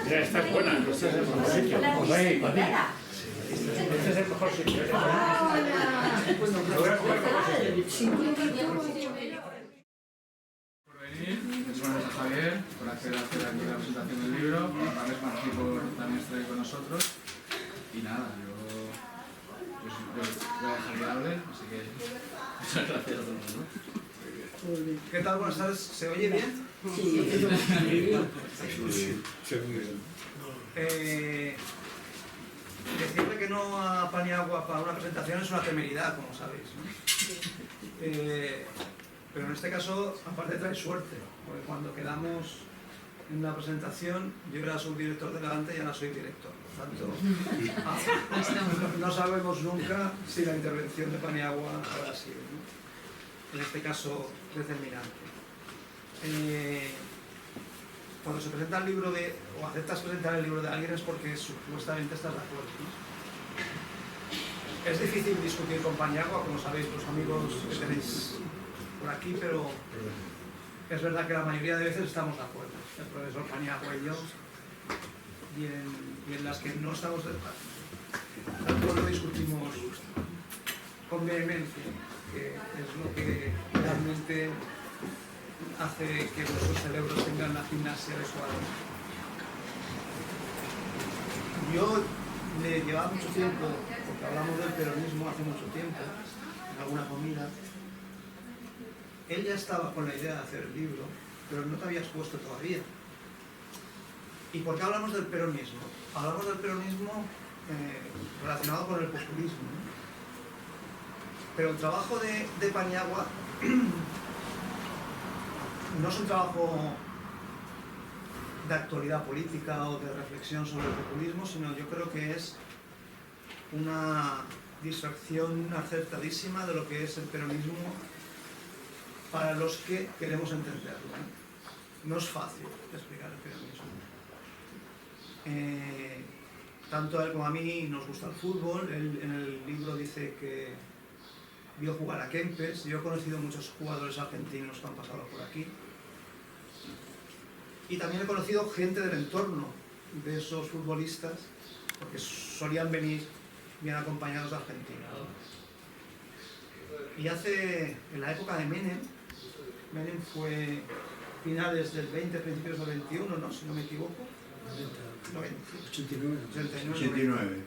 Ya, esta es buena, este es el mejor sitio. Este es el mejor sitio. Lo voy a coger mejor sitio. Por venir, muchas gracias a Javier por hacer aquí la presentación del libro, a Carles Martí por también estar ahí con nosotros. Y nada, yo voy a dejar que hable, así que muchas gracias a todo el mundo. ¿Qué tal? Buenas tardes. ¿Se oye bien? Sí. Decirle que no a Paniagua para una presentación es una temeridad, como sabéis, ¿no? Pero en este caso, aparte trae suerte, porque cuando quedamos en una presentación, yo era subdirector de Levante y ahora soy director. Por tanto, no sabemos nunca si la intervención de Paniagua habrá sido, ¿no? En este caso, determinante. Cuando se presenta el libro o aceptas presentar el libro de alguien es porque supuestamente estás de acuerdo, ¿no? Es difícil discutir con Paniagua, como sabéis, los amigos que tenéis por aquí, pero es verdad que la mayoría de veces estamos de acuerdo, el profesor Paniagua y yo, y en las que no estamos de acuerdo discutimos con vehemencia, que es lo que realmente hace que nuestros cerebros tengan la gimnasia adecuada. Yo le llevaba mucho tiempo, porque hablamos del peronismo hace mucho tiempo, en alguna comida. Él ya estaba con la idea de hacer el libro, pero no te habías puesto todavía. ¿Y por qué hablamos del peronismo? Hablamos del peronismo relacionado con el populismo, ¿no? Pero el trabajo de Paniagua no es un trabajo de actualidad política o de reflexión sobre el populismo, sino yo creo que es una distracción acertadísima de lo que es el peronismo para los que queremos entenderlo, ¿eh? No es fácil explicar el peronismo. Tanto a él como a mí nos gusta el fútbol. Él en el libro dice que vio jugar a Kempes. Yo he conocido muchos jugadores argentinos que han pasado por aquí. Y también he conocido gente del entorno de esos futbolistas, porque solían venir bien acompañados de Argentina, ¿no? Y en la época de Menem fue finales del 20, principios del 21, ¿no? Si no me equivoco. 89.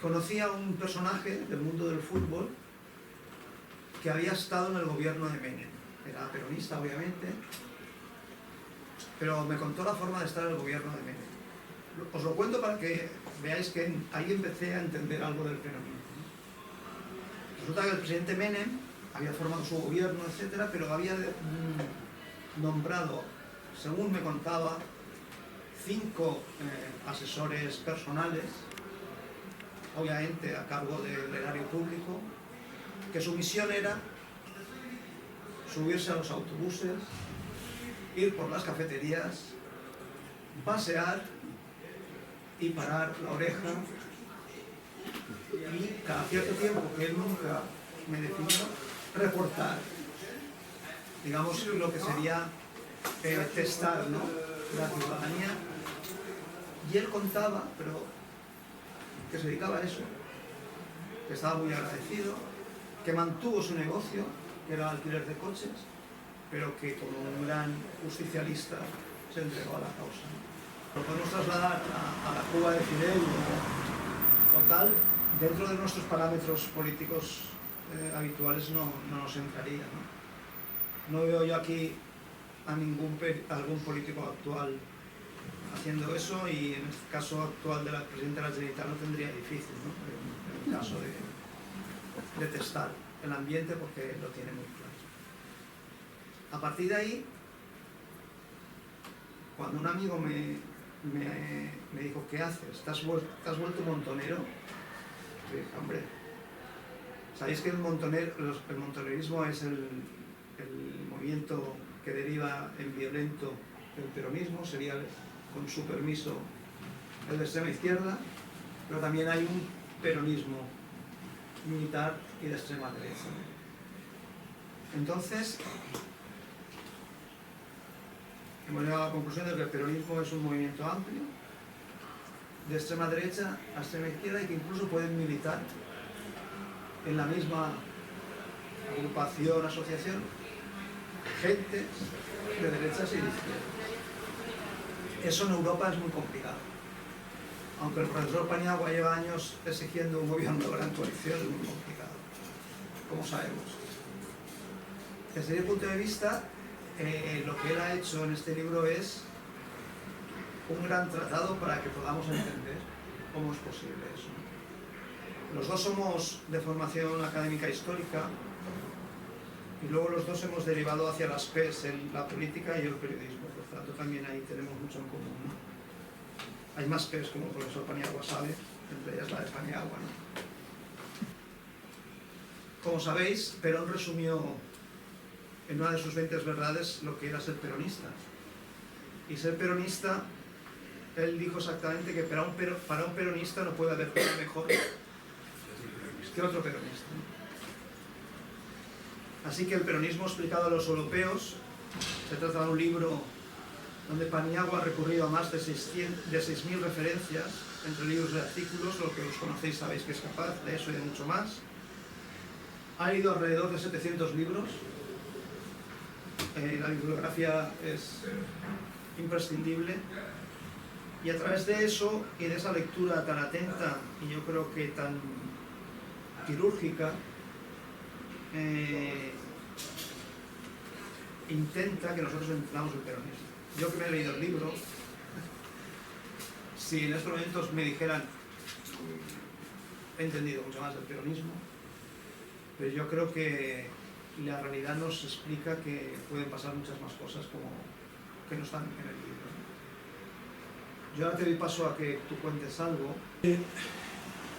Conocí a un personaje del mundo del fútbol que había estado en el gobierno de Menem. Era peronista, obviamente, pero me contó la forma de estar en el gobierno de Menem. Os lo cuento para que veáis que ahí empecé a entender algo del peronismo. Resulta que el presidente Menem había formado su gobierno, etcétera, pero había nombrado, según me contaba, 5 asesores personales, obviamente a cargo del erario público, que su misión era subirse a los autobuses, ir por las cafeterías, pasear y parar la oreja, y cada cierto tiempo, que él nunca me definió, reportar, digamos, lo que sería testar, ¿no?, la ciudadanía. Y él contaba, pero que se dedicaba a eso, que estaba muy agradecido, que mantuvo su negocio, que era alquiler de coches, pero que como un gran justicialista se entregó a la causa. Lo podemos trasladar a la Cuba de Fidel o tal, dentro de nuestros parámetros políticos habituales no nos entraría, ¿no? No veo yo aquí a algún político actual haciendo eso, y en el caso actual de la presidenta de la Generalitat lo tendría difícil, ¿no?, en el caso de testar el ambiente, porque lo tiene muy claro. A partir de ahí, cuando un amigo me dijo: ¿qué haces? ¿Te has vuelto montonero? Yo dije: hombre, ¿sabéis que el montonerismo es el movimiento que deriva en violento del peronismo? Sería, con su permiso, el de extrema izquierda, pero también hay un peronismo militar y de extrema derecha. Entonces, hemos llegado a la conclusión de que el peronismo es un movimiento amplio, de extrema derecha a extrema izquierda, y que incluso pueden militar en la misma agrupación, asociación, gente de derechas y de izquierdas. Eso en Europa es muy complicado. Aunque el profesor Paniagua lleva años exigiendo un gobierno de gran coalición, es muy complicado, como sabemos. Desde mi punto de vista, lo que él ha hecho en este libro es un gran tratado para que podamos entender cómo es posible eso. Los dos somos de formación académica histórica y luego los dos hemos derivado hacia las PES, la política y el periodismo, por tanto también ahí tenemos mucho en común, ¿no? Hay más PES, como el profesor Paniagua sabe, entre ellas la de Paniagua, ¿no? Como sabéis, Perón resumió en una de sus 20 verdades lo que era ser peronista. Y ser peronista, él dijo exactamente que para un peronista no puede haber nada mejor que otro peronista. Así que el peronismo explicado a los europeos, se trata de un libro donde Paniagua ha recurrido a más de 6.000 referencias entre libros y artículos, lo que os conocéis sabéis que es capaz de eso y de mucho más. Ha leído alrededor de 700 libros. La bibliografía es imprescindible, y a través de eso y de esa lectura tan atenta y yo creo que tan quirúrgica, intenta que nosotros entendamos el peronismo. Yo que me he leído el libro, si en estos momentos me dijeran, he entendido mucho más el peronismo, pero yo creo que la realidad nos explica que pueden pasar muchas más cosas como que no están en el libro. Yo ahora te doy paso a que tú cuentes algo.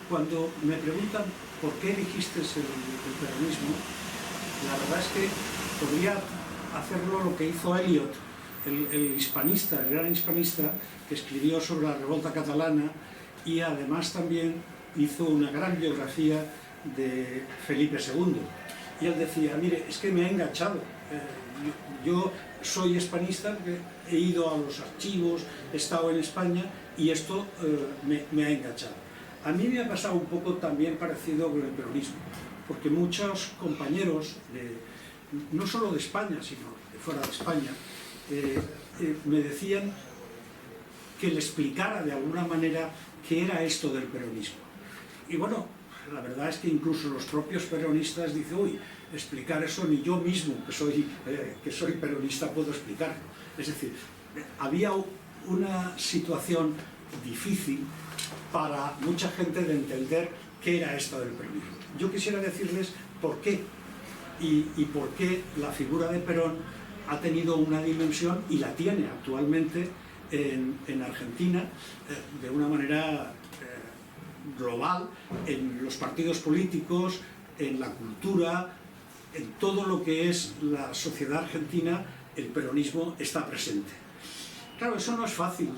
Cuando me preguntan por qué elegiste el peronismo, la verdad es que podría hacerlo lo que hizo Eliot, el hispanista, el gran hispanista, que escribió sobre la revolta catalana y además también hizo una gran biografía de Felipe II. Y él decía, mire, es que me ha enganchado. Yo soy hispanista porque he ido a los archivos, he estado en España y esto me ha enganchado. A mí me ha pasado un poco también parecido con el peronismo, porque muchos compañeros, no solo de España, sino de fuera de España, me decían que le explicara de alguna manera qué era esto del peronismo. Y bueno, la verdad es que incluso los propios peronistas dicen, uy, explicar eso ni yo mismo, que soy peronista, puedo explicarlo. Es decir, había una situación difícil para mucha gente de entender qué era esto del peronismo. Yo quisiera decirles por qué y por qué la figura de Perón ha tenido una dimensión y la tiene actualmente en Argentina de una manera global, en los partidos políticos, en la cultura, en todo lo que es la sociedad argentina. El peronismo está presente. Claro, eso no es fácil,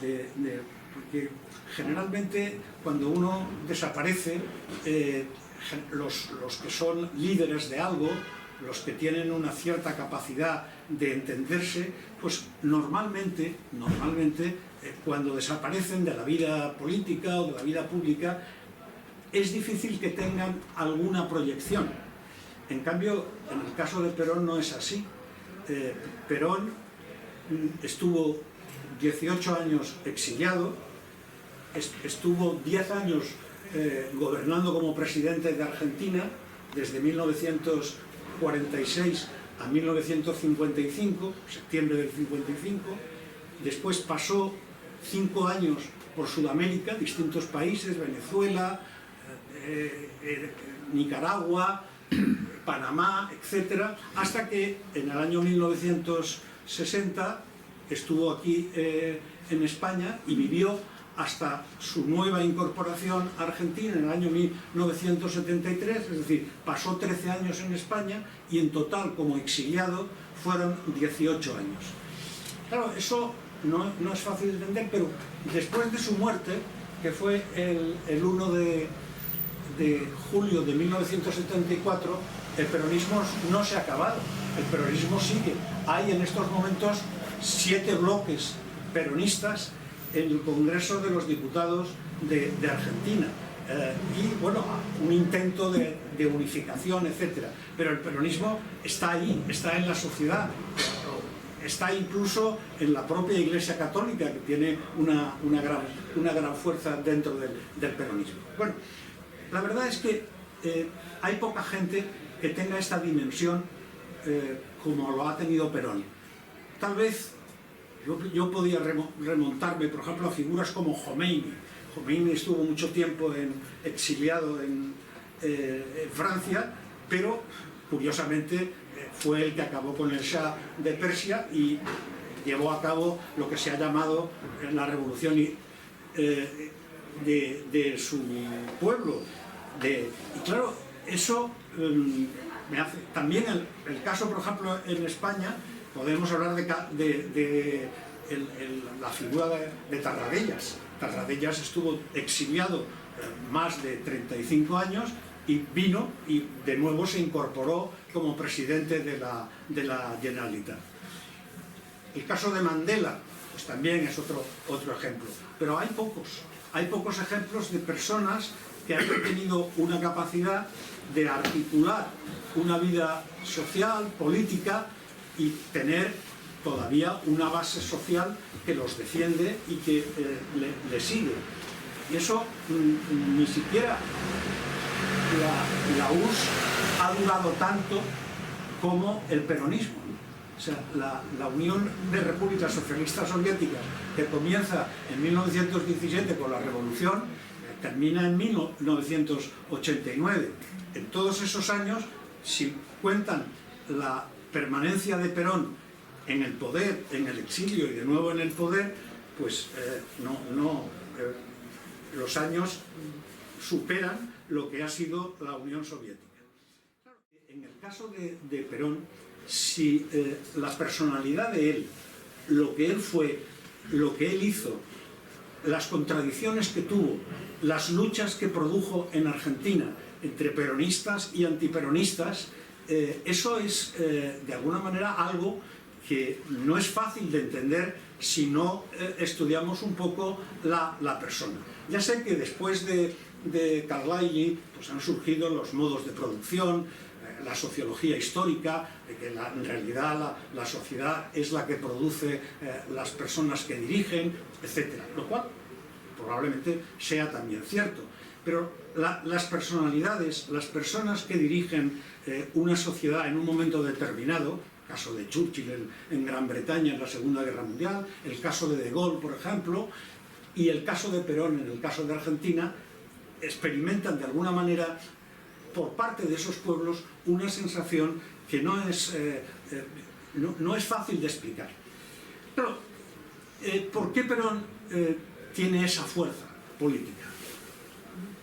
porque generalmente cuando uno desaparece, los que son líderes de algo, los que tienen una cierta capacidad de entenderse, pues normalmente cuando desaparecen de la vida política o de la vida pública, es difícil que tengan alguna proyección. En cambio, en el caso de Perón no es así. Perón estuvo 18 años exiliado, estuvo 10 años gobernando como presidente de Argentina, desde 1946 a 1955, septiembre del 55, después pasó 5 años por Sudamérica, distintos países, Venezuela, Nicaragua, Panamá, etc., hasta que en el año 1960 estuvo aquí en España y vivió hasta su nueva incorporación a Argentina en el año 1973, es decir, pasó 13 años en España y en total como exiliado fueron 18 años. Claro, eso no es fácil de entender, pero después de su muerte, que fue el 1 de julio de 1974, el peronismo no se ha acabado, el peronismo sigue. Hay en estos momentos 7 bloques peronistas en el Congreso de los Diputados de Argentina. Y bueno, un intento de unificación, etc. Pero el peronismo está ahí, está en la sociedad, está incluso en la propia Iglesia Católica, que tiene una gran fuerza dentro del peronismo. Bueno, la verdad es que hay poca gente que tenga esta dimensión como lo ha tenido Perón. Tal vez yo podía remontarme, por ejemplo, a figuras como Jomeini. Jomeini estuvo mucho tiempo exiliado en Francia, pero curiosamente fue el que acabó con el Shah de Persia y llevó a cabo lo que se ha llamado la revolución de su pueblo. Y claro, eso me hace... También el caso, por ejemplo, en España, podemos hablar de la figura de Tarradellas. Tarradellas estuvo exiliado más de 35 años y vino y de nuevo se incorporó como presidente de la Generalitat. El caso de Mandela, pues también es otro ejemplo. Pero hay pocos ejemplos de personas que hayan tenido una capacidad de articular una vida social, política y tener todavía una base social que los defiende y que le sigue. Y eso ni siquiera la URSS ha durado tanto como el peronismo. O sea, la Unión de Repúblicas Socialistas Soviéticas, que comienza en 1917 con la revolución, termina en 1989. En todos esos años, si cuentan la permanencia de Perón en el poder, en el exilio y de nuevo en el poder, pues los años superan lo que ha sido la Unión Soviética. En el caso de Perón, si la personalidad de él, lo que él fue, lo que él hizo, las contradicciones que tuvo, las luchas que produjo en Argentina entre peronistas y antiperonistas, eso es de alguna manera algo que no es fácil de entender si no estudiamos un poco la persona. Ya sé que después de Carlyle pues han surgido los modos de producción, la sociología histórica, de que en realidad la sociedad es la que produce las personas que dirigen, etc. Lo cual probablemente sea también cierto. Pero las personalidades, las personas que dirigen una sociedad en un momento determinado, el caso de Churchill en Gran Bretaña en la Segunda Guerra Mundial, el caso de Gaulle, por ejemplo, y el caso de Perón en el caso de Argentina, experimentan de alguna manera por parte de esos pueblos una sensación que no es fácil de explicar. Pero, ¿por qué Perón tiene esa fuerza política?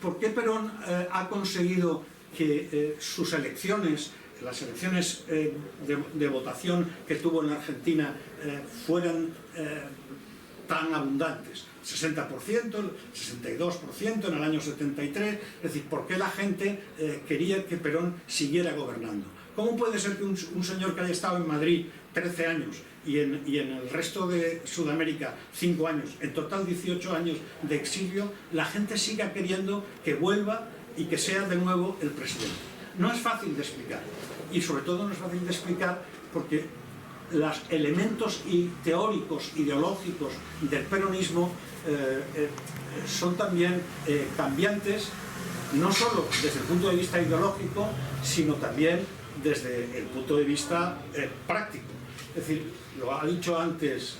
¿Por qué Perón ha conseguido que sus elecciones, las elecciones de votación que tuvo en Argentina, fueran tan abundantes? 60%, 62% en el año 73, es decir, ¿por qué la gente quería que Perón siguiera gobernando? ¿Cómo puede ser que un señor que haya estado en Madrid 13 años y en el resto de Sudamérica 5 años, en total 18 años de exilio, la gente siga queriendo que vuelva y que sea de nuevo el presidente? No es fácil de explicar, y sobre todo no es fácil de explicar porque los elementos teóricos, ideológicos del peronismo son también cambiantes, no solo desde el punto de vista ideológico, sino también desde el punto de vista práctico. Es decir, lo ha dicho antes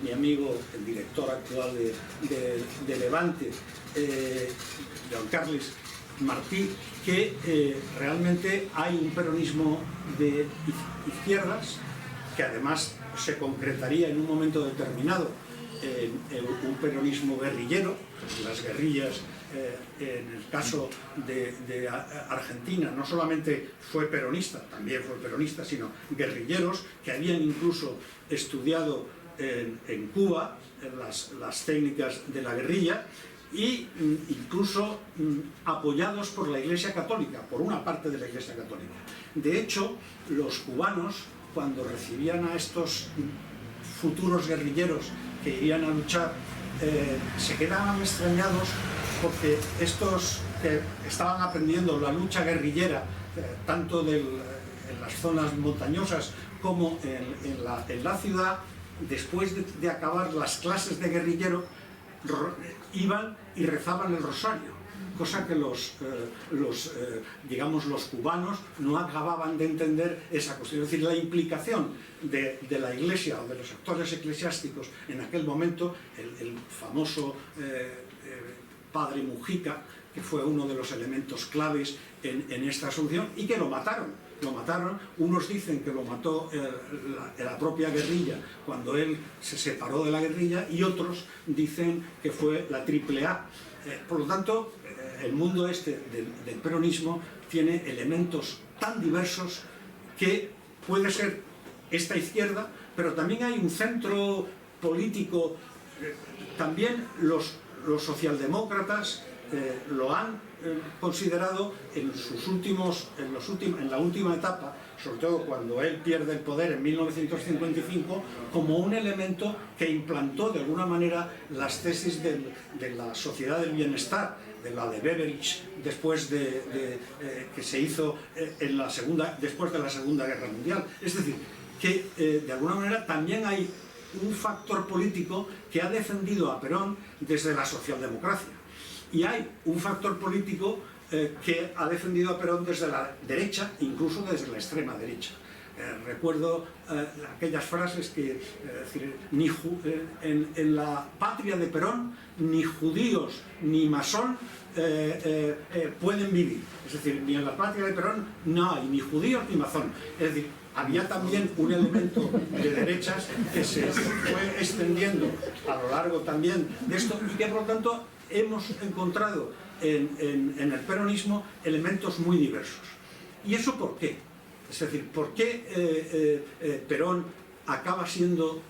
mi amigo, el director actual de Levante, Joan Carles Martí, que realmente hay un peronismo de izquierdas que además se concretaría en un momento determinado en un peronismo guerrillero. Las guerrillas, en el caso de Argentina, no solamente fue peronista, también fue peronista, sino guerrilleros que habían incluso estudiado en Cuba las técnicas de la guerrilla, y incluso apoyados por la Iglesia Católica, por una parte de la Iglesia Católica. De hecho, los cubanos, cuando recibían a estos futuros guerrilleros que irían a luchar, se quedaban extrañados porque estos que estaban aprendiendo la lucha guerrillera, tanto en las zonas montañosas como en la ciudad, después de acabar las clases de guerrillero, iban y rezaban el rosario, cosa que los cubanos no acababan de entender esa cuestión. Es decir, la implicación de la Iglesia o de los actores eclesiásticos en aquel momento, el famoso padre Mujica, que fue uno de los elementos claves en esta solución, y que lo mataron. Unos dicen que lo mató la propia guerrilla cuando él se separó de la guerrilla, y otros dicen que fue la AAA. Por lo tanto, el mundo este del peronismo tiene elementos tan diversos que puede ser esta izquierda, pero también hay un centro político. También los socialdemócratas lo han considerado en la última etapa, sobre todo cuando él pierde el poder en 1955, como un elemento que implantó de alguna manera las tesis de la sociedad del bienestar, de la de Beveridge, después que se hizo después de la Segunda Guerra Mundial. Es decir, que de alguna manera también hay un factor político que ha defendido a Perón desde la socialdemocracia. Y hay un factor político que ha defendido a Perón desde la derecha, incluso desde la extrema derecha. Recuerdo aquellas frases que en la patria de Perón ni judíos ni masón pueden vivir. Es decir, ni en la patria de Perón no hay ni judíos ni masón. Es decir, había también un elemento de derechas que se fue extendiendo a lo largo también de esto, y que por lo tanto hemos encontrado en el peronismo elementos muy diversos. ¿Y eso por qué? Es decir, ¿por qué Perón acaba siendo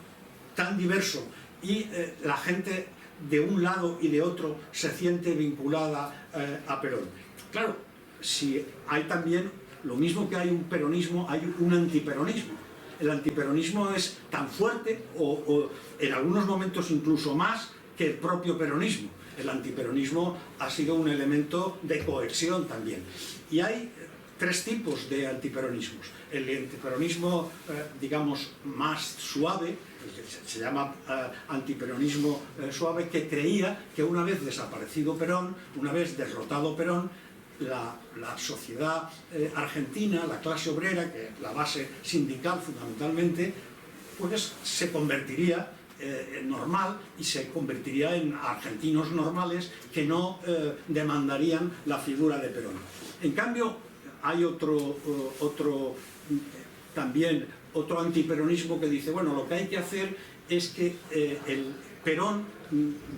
tan diverso y la gente de un lado y de otro se siente vinculada a Perón? Claro, si hay también, lo mismo que hay un peronismo, hay un antiperonismo. El antiperonismo es tan fuerte, o en algunos momentos incluso más, que el propio peronismo. El antiperonismo ha sido un elemento de cohesión también. Y hay tres tipos de antiperonismos. El antiperonismo, digamos, más suave, se llama antiperonismo suave, que creía que una vez desaparecido Perón, una vez derrotado Perón, la sociedad argentina, la clase obrera, que es la base sindical fundamentalmente, pues se convertiría normal y se convertiría en argentinos normales que no demandarían la figura de Perón. En cambio, hay también otro antiperonismo que dice, bueno, lo que hay que hacer es que el Perón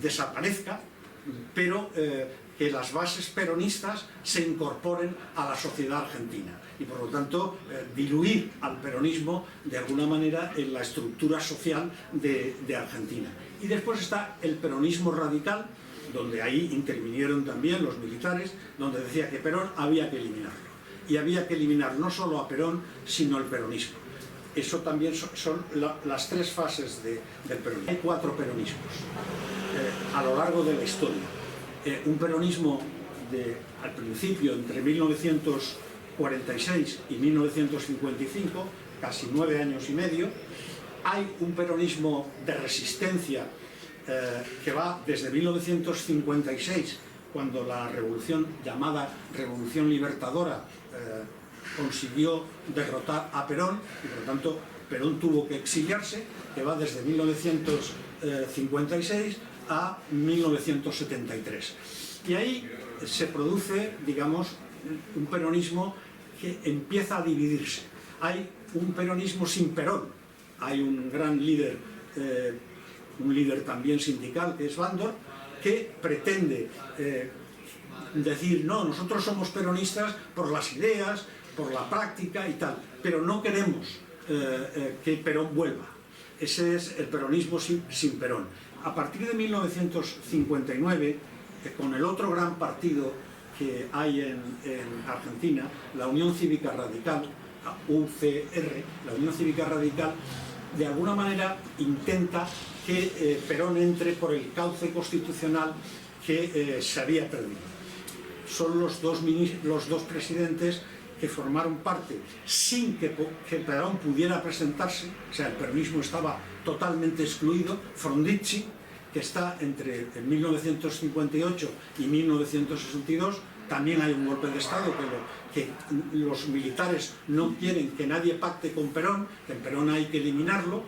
desaparezca, pero que las bases peronistas se incorporen a la sociedad argentina y por lo tanto diluir al peronismo de alguna manera en la estructura social de Argentina. Y después está el peronismo radical, donde ahí intervinieron también los militares, donde decía que Perón había que eliminarlo. Y había que eliminar no solo a Perón, sino el peronismo. Eso también son las tres fases del peronismo. Hay cuatro peronismos a lo largo de la historia. Un peronismo al principio, entre 1946 y 1955, casi 9 años y medio. Hay un peronismo de resistencia que va desde 1956, cuando la revolución, llamada Revolución Libertadora, consiguió derrotar a Perón, y por lo tanto Perón tuvo que exiliarse, que va desde 1956 a 1973. Y ahí se produce, digamos, un peronismo que empieza a dividirse. Hay un peronismo sin Perón. Hay un gran líder, un líder también sindical, que es Bandor, que pretende decir, no, nosotros somos peronistas por las ideas, por la práctica y tal, pero no queremos que Perón vuelva. Ese es el peronismo sin Perón. A partir de 1959, con el otro gran partido que hay en Argentina, la Unión Cívica Radical, UCR, la Unión Cívica Radical, de alguna manera intenta que Perón entre por el cauce constitucional que se había perdido. Son los dos presidentes que formaron parte sin que Perón pudiera presentarse, o sea, el peronismo estaba totalmente excluido. Frondizi, que está entre 1958 y 1962, también hay un golpe de Estado que los militares no quieren que nadie pacte con Perón, que en Perón hay que eliminarlo,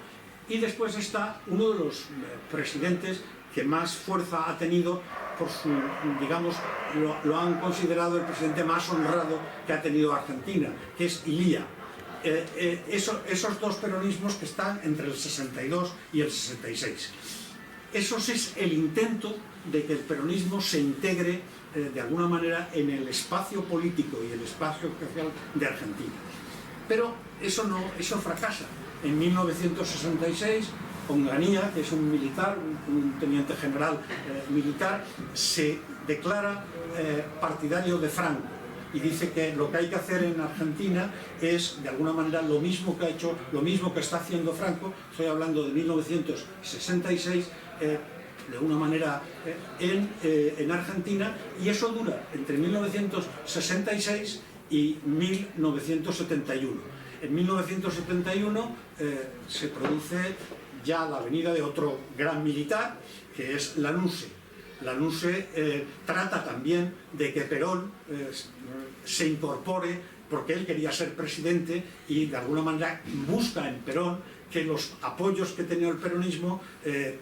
y después está uno de los presidentes que más fuerza ha tenido por su, digamos, lo han considerado el presidente más honrado que ha tenido Argentina, que es Illia. Esos dos peronismos que están entre el 62 y el 66. Eso es el intento de que el peronismo se integre de alguna manera en el espacio político y el espacio social de Argentina. Pero eso fracasa. En 1966, Onganía, que es un militar, un teniente general militar, se declara partidario de Franco y dice que lo que hay que hacer en Argentina es de alguna manera lo mismo que ha hecho, lo mismo que está haciendo Franco. Estoy hablando de 1966, de una manera en Argentina, y eso dura entre 1966 y 1971. En 1971 se produce ya la venida de otro gran militar, que es Lanuse. Lanuse trata también de que Perón se incorpore, porque él quería ser presidente, y de alguna manera busca en Perón que los apoyos que tenía el peronismo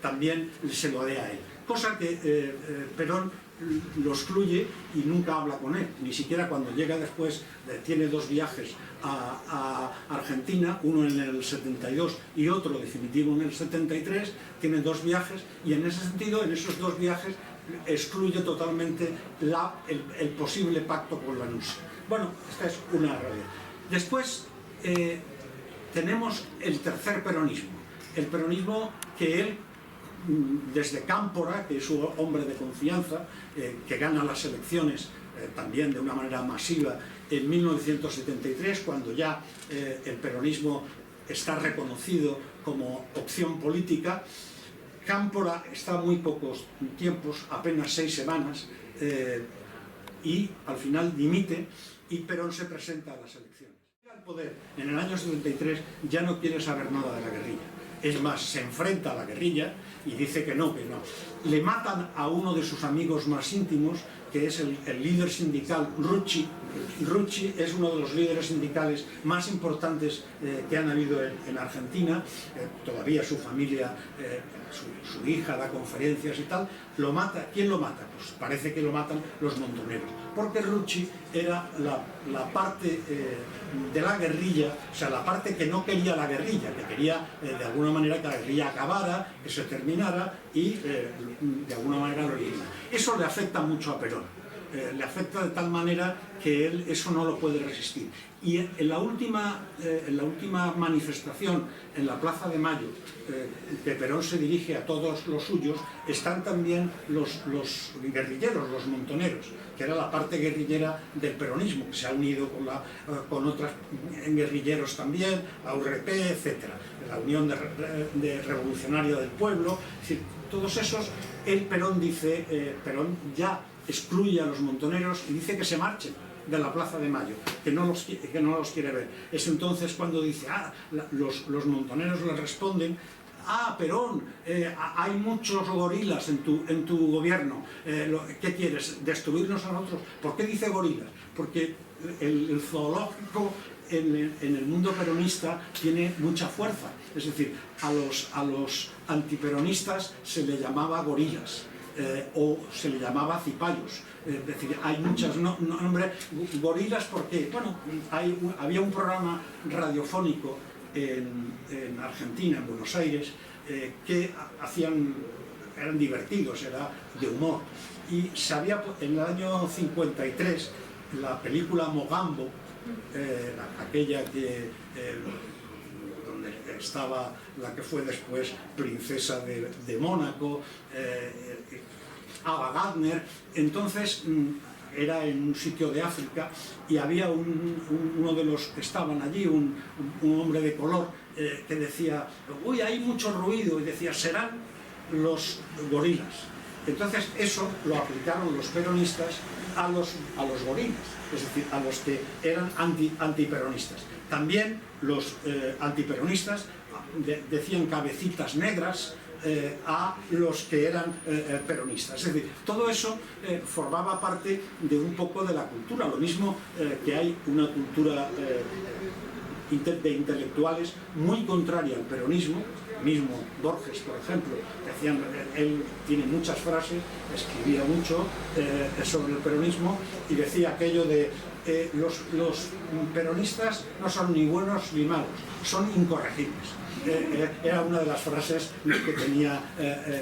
también se lo dé a él. Cosa que Perón lo excluye y nunca habla con él, ni siquiera cuando llega después, tiene dos viajes a Argentina, uno en el 72 y otro definitivo en el 73, tiene dos viajes, y en ese sentido, en esos dos viajes, excluye totalmente el posible pacto con Lanuse. Bueno, esta es una realidad. Después tenemos el tercer peronismo, el peronismo que él, desde Cámpora, que es su hombre de confianza, que gana las elecciones también de una manera masiva en 1973, cuando ya el peronismo está reconocido como opción política. Cámpora está muy pocos tiempos, apenas 6 semanas, y al final dimite, y Perón se presenta a las elecciones. Al poder en el año 73 ya no quiere saber nada de la guerrilla. Es más, se enfrenta a la guerrilla y dice que no, que no. Le matan a uno de sus amigos más íntimos, que es el líder sindical Rucci. Rucci es uno de los líderes sindicales más importantes que han habido en Argentina. Todavía su familia, su hija da conferencias y tal. Lo mata. ¿Quién lo mata? Pues parece que lo matan los montoneros, porque Rucci era la parte de la guerrilla, o sea, la parte que no quería la guerrilla, que quería de alguna manera que la guerrilla acabara, que se terminara, y de alguna manera lo elimina. Eso le afecta mucho a Perón. Le afecta de tal manera que él eso no lo puede resistir. Y en la última manifestación en la Plaza de Mayo, que Perón se dirige a todos los suyos, están también los guerrilleros, los montoneros, que era la parte guerrillera del peronismo, que se ha unido con otros guerrilleros también, la URP, etc., la Unión Revolucionaria del Pueblo. Es decir, todos esos, Perón dice, Perón ya excluye a los montoneros y dice que se marchen de la Plaza de Mayo, que no los quiere ver. Es entonces cuando dice, los montoneros le responden, Perón, hay muchos gorilas en tu gobierno, ¿qué quieres? ¿Destruirnos a nosotros? ¿Por qué dice gorilas? Porque el zoológico en el mundo peronista tiene mucha fuerza. Es decir, a los antiperonistas se le llamaba gorilas. O se le llamaba cipayos. Es decir, hay muchos nombres. Gorilas, ¿por qué? Bueno, había un programa radiofónico en Argentina, en Buenos Aires, que eran divertidos, era de humor. Y en el año 53, la película Mogambo, aquella que donde estaba la que fue después princesa de Mónaco, Ava Gardner. Entonces era en un sitio de África y había uno de los que estaban allí, un hombre de color, que decía, uy, hay mucho ruido, y decía, serán los gorilas. Entonces eso lo aplicaron los peronistas a los gorilas, es decir, a los que eran antiperonistas. También los antiperonistas decían cabecitas negras a los que eran peronistas. Es decir, todo eso formaba parte de un poco de la cultura, lo mismo que hay una cultura de intelectuales muy contraria al peronismo. Mismo Borges, por ejemplo, decían, él tiene muchas frases, escribía mucho sobre el peronismo y decía aquello de los peronistas no son ni buenos ni malos, son incorregibles. Era una de las frases que tenía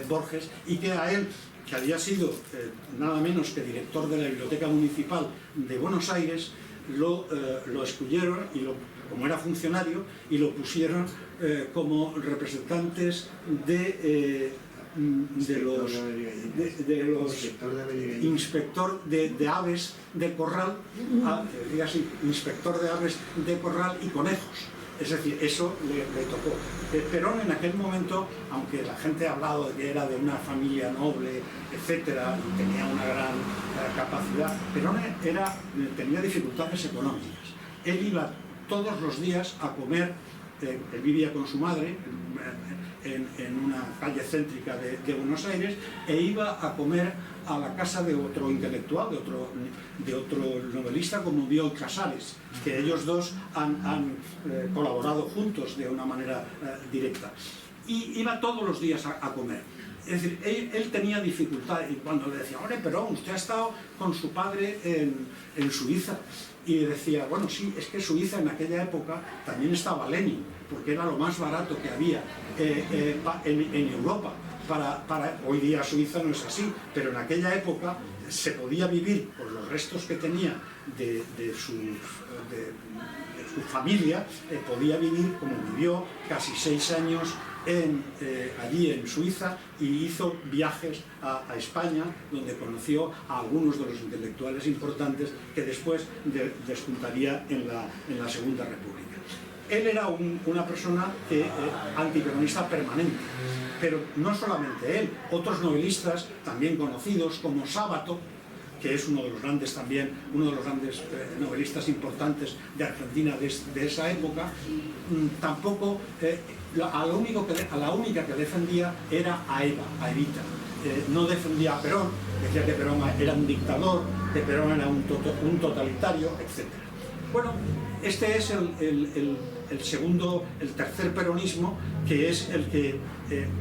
Borges, y que a él, que había sido nada menos que director de la Biblioteca Municipal de Buenos Aires, lo excluyeron, como era funcionario, y lo pusieron como representantes de los inspector de aves de corral, inspector de aves de corral y conejos. Es decir, eso le tocó. Perón en aquel momento, aunque la gente ha hablado de que era de una familia noble, etcétera, y tenía una gran capacidad, Perón tenía dificultades económicas. Él iba todos los días a comer, él vivía con su madre en una calle céntrica de Buenos Aires, e iba a comer a la casa de otro intelectual, de otro novelista como Bioy Casares, que ellos dos han colaborado juntos de una manera directa. Y iba todos los días a comer. Es decir, él tenía dificultad, y cuando le decía, hombre, pero usted ha estado con su padre en Suiza, y decía, bueno, sí, es que Suiza en aquella época también estaba Lenin, porque era lo más barato que había en Europa. Hoy día Suiza no es así, pero en aquella época se podía vivir por los restos que tenía de su familia, podía vivir como vivió casi 6 años allí en Suiza, y hizo viajes a España, donde conoció a algunos de los intelectuales importantes que después despuntaría en la Segunda República. Él era una persona antiperonista permanente, pero no solamente él, otros novelistas también conocidos como Sábato, que es uno de los grandes novelistas importantes de Argentina de esa época, tampoco, a la única que defendía era a Evita. No defendía a Perón, decía que Perón era un dictador, que Perón era un totalitario, etc. Bueno, este es el tercer peronismo, que es el que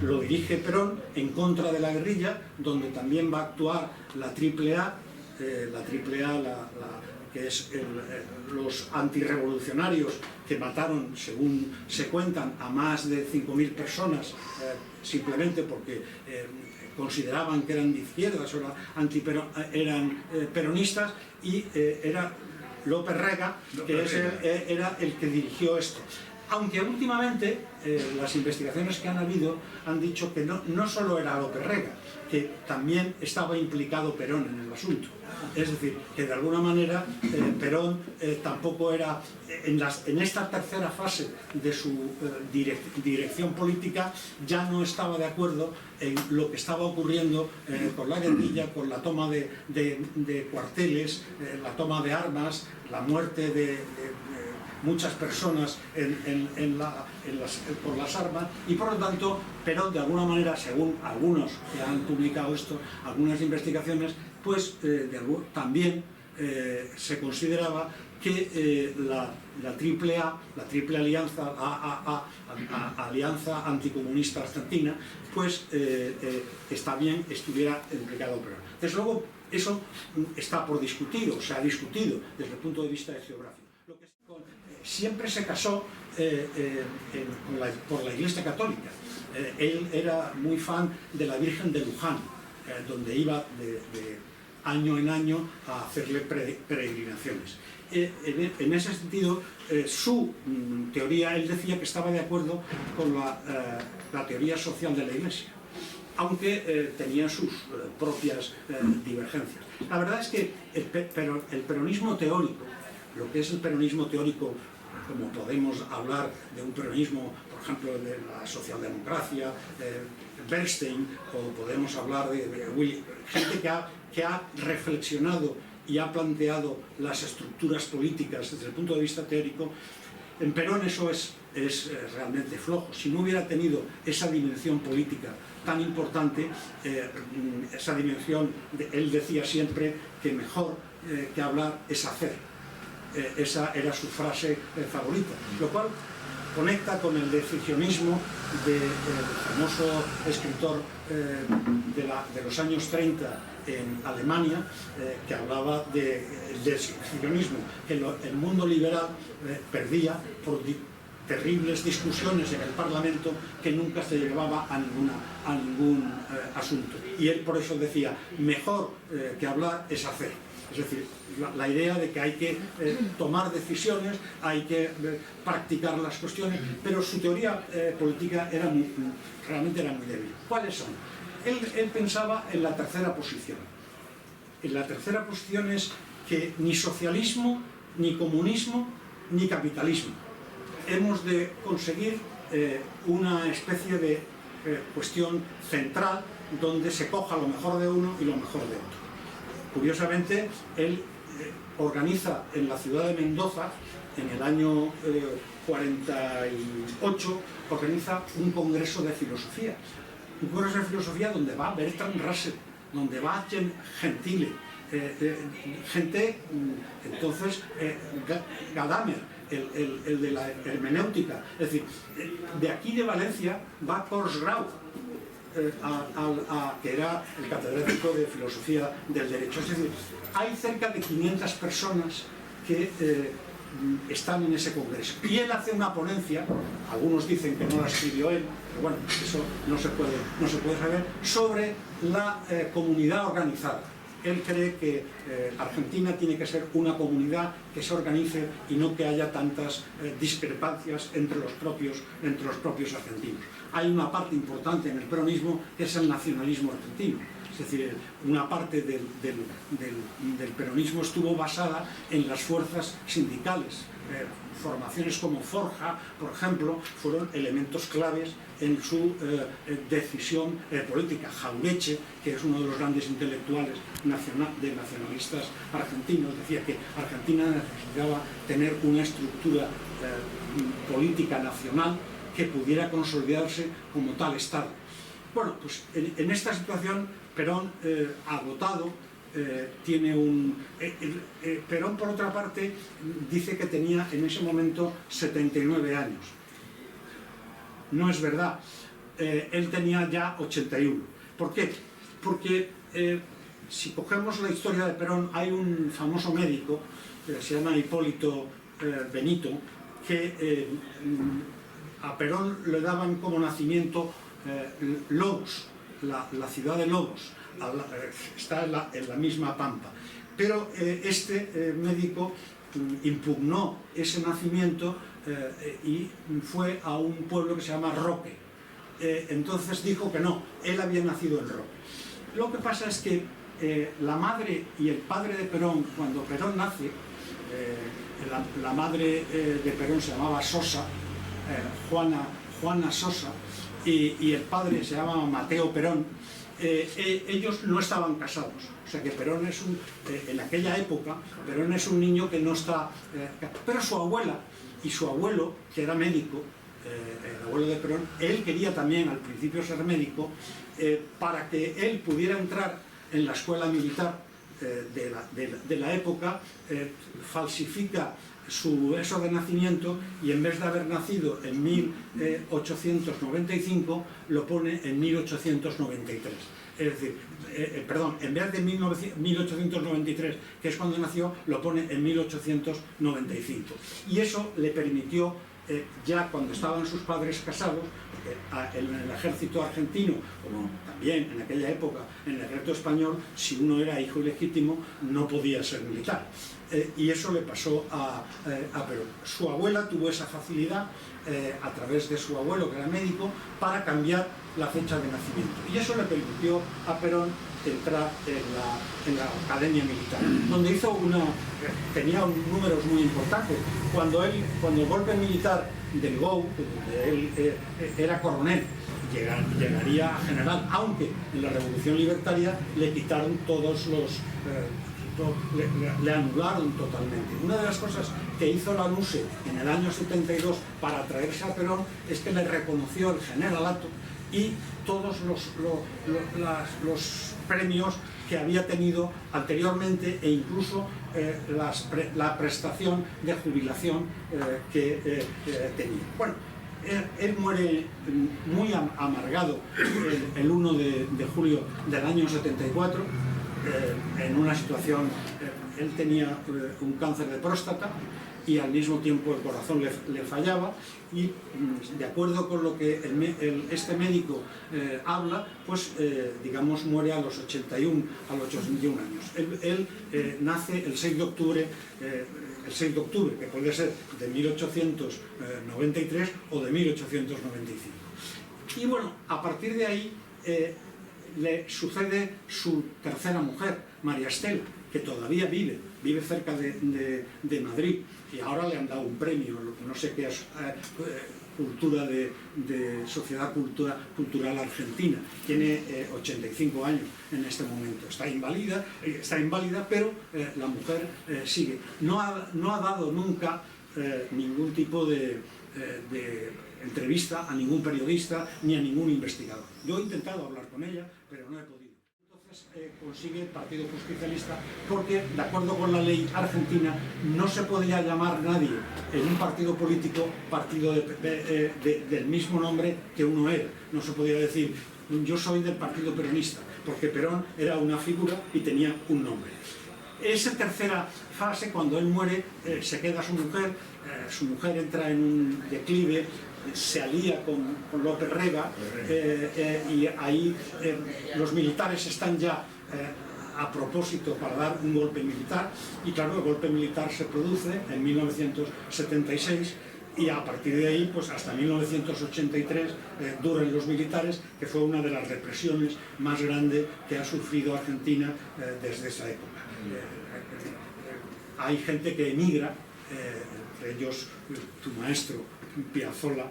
lo dirige Perón en contra de la guerrilla, donde también va a actuar la AAA, que es los antirrevolucionarios que mataron, según se cuentan, a más de 5.000 personas simplemente porque consideraban que eran de izquierdas o eran peronistas, y era López Rega, que era el que dirigió esto. Aunque últimamente las investigaciones que han habido han dicho que no solo era López Rega, que también estaba implicado Perón en el asunto. Es decir, que de alguna manera Perón tampoco era, en esta tercera fase de su dirección política, ya no estaba de acuerdo en lo que estaba ocurriendo con la guerrilla, con la toma de cuarteles, la toma de armas, la muerte de muchas personas por las armas, y por lo tanto Perón, de alguna manera, según algunos que han publicado esto, algunas investigaciones, pues también se consideraba que la triple alianza, alianza anticomunista argentina, pues está bien, estuviera implicado Perón. Desde luego, eso está por discutir, o se ha discutido desde el punto de vista geográfico. Siempre se casó por la Iglesia Católica. Él era muy fan de la Virgen de Luján, donde iba de año en año a hacerle peregrinaciones. En ese sentido, su teoría, él decía que estaba de acuerdo con la teoría social de la Iglesia, aunque tenía sus propias divergencias. La verdad es que el peronismo teórico, lo que es el peronismo teórico, como podemos hablar de un peronismo, por ejemplo, de la socialdemocracia, Bernstein, o podemos hablar de gente que ha reflexionado y ha planteado las estructuras políticas desde el punto de vista teórico. En Perón eso es realmente flojo. Si no hubiera tenido esa dimensión política tan importante, esa dimensión, él decía siempre que mejor que hablar es hacer. Esa era su frase favorita, lo cual conecta con el decisionismo del famoso escritor de los años 30 en Alemania, que hablaba del decisionismo, que el mundo liberal perdía por terribles discusiones en el Parlamento que nunca se llevaba a ningún asunto. Y él por eso decía, mejor que hablar es hacer. Es decir, la idea de que hay que tomar decisiones, hay que practicar las cuestiones, pero su teoría política realmente era muy débil. ¿Cuáles son? Él pensaba en la tercera posición. En la tercera posición es que ni socialismo, ni comunismo, ni capitalismo. Hemos de conseguir una especie de cuestión central donde se coja lo mejor de uno y lo mejor de otro. Curiosamente, él organiza en la ciudad de Mendoza, en el año 48, organiza un congreso de filosofía. Un congreso de filosofía donde va Bertrand Russell, donde va Gentile, gente, entonces, Gadamer, el de la hermenéutica. Es decir, de aquí de Valencia va Korsgrau, que era el catedrático de filosofía del derecho. Es decir, hay cerca de 500 personas que están en ese congreso. Y él hace una ponencia, algunos dicen que no la escribió él, pero bueno, eso no se puede saber, sobre la comunidad organizada. Él cree que Argentina tiene que ser una comunidad que se organice y no que haya tantas discrepancias entre los propios argentinos. Hay una parte importante en el peronismo que es el nacionalismo argentino. Es decir, una parte del peronismo estuvo basada en las fuerzas sindicales. Formaciones como Forja, por ejemplo, fueron elementos claves en su decisión política. Jauretche, que es uno de los grandes intelectuales nacionalistas argentinos, decía que Argentina necesitaba tener una estructura política nacional que pudiera consolidarse como tal Estado. Bueno, pues en esta situación Perón, agotado, Perón, por otra parte, dice que tenía en ese momento 79 años. No es verdad, él tenía ya 81. ¿Por qué? Porque si cogemos la historia de Perón, hay un famoso médico, que se llama Hipólito Benito, que a Perón le daban como nacimiento Lobos, la ciudad de Lobos. Está en la misma Pampa, pero este médico impugnó ese nacimiento y fue a un pueblo que se llama Roque. Entonces dijo que no, él había nacido en Roque. Lo que pasa es que la madre y el padre de Perón, cuando Perón nace, la madre de Perón se llamaba Sosa, Juana Sosa, y el padre se llamaba Mateo Perón. Ellos no estaban casados, o sea que Perón es en aquella época, Perón es un niño que no está... pero su abuela y su abuelo, que era médico, el abuelo de Perón, él quería también al principio ser médico, para que él pudiera entrar en la escuela militar de la época, falsifica eso de nacimiento y en vez de haber nacido en 1895 lo pone en 1893. Es decir, perdón, en vez de 1893, que es cuando nació, lo pone en 1895. Y eso le permitió ya cuando estaban sus padres casados, porque en el ejército argentino, como también en aquella época en el ejército español, si uno era hijo ilegítimo no podía ser militar. Y eso le pasó a Perón. Su abuela tuvo esa facilidad a través de su abuelo, que era médico, para cambiar la fecha de nacimiento. Y eso le permitió a Perón entrar en la Academia Militar, donde tenía números muy importantes. Cuando el golpe militar del GOU, donde él era coronel, llegaría a general, aunque en la Revolución Libertaria le quitaron todos los... le anularon totalmente. Una de las cosas que hizo la NUSE en el año 72 para traerse a Perón es que le reconoció el generalato y todos los premios que había tenido anteriormente e incluso la prestación de jubilación que tenía. Bueno, él muere muy amargado el 1 de julio del año 74 en una situación, él tenía un cáncer de próstata y al mismo tiempo el corazón le fallaba, y de acuerdo con lo que este médico habla, pues digamos muere a los 81 años. Él nace el 6 de octubre, que puede ser de 1893 o de 1895. Y bueno, a partir de ahí le sucede su tercera mujer, María Estela, que todavía vive cerca de Madrid, y ahora le han dado un premio, no sé qué es, cultura de Sociedad Cultural Argentina. Tiene 85 años en este momento. Está inválida, pero la mujer sigue. No ha dado nunca ningún tipo de entrevista a ningún periodista ni a ningún investigador. Yo he intentado hablar con ella, pero no he podido. Entonces consigue el Partido Justicialista, porque de acuerdo con la ley argentina no se podía llamar nadie en un partido político partido del mismo nombre que uno era. No se podía decir yo soy del Partido Peronista, porque Perón era una figura y tenía un nombre. Esa tercera fase, cuando él muere, se queda su mujer entra en un declive, se alía con López Rega, y ahí los militares están ya a propósito para dar un golpe militar, y claro, el golpe militar se produce en 1976, y a partir de ahí, pues hasta 1983 duran los militares, que fue una de las represiones más grandes que ha sufrido Argentina desde esa época. Hay gente que emigra, entre ellos tu maestro Piazzolla,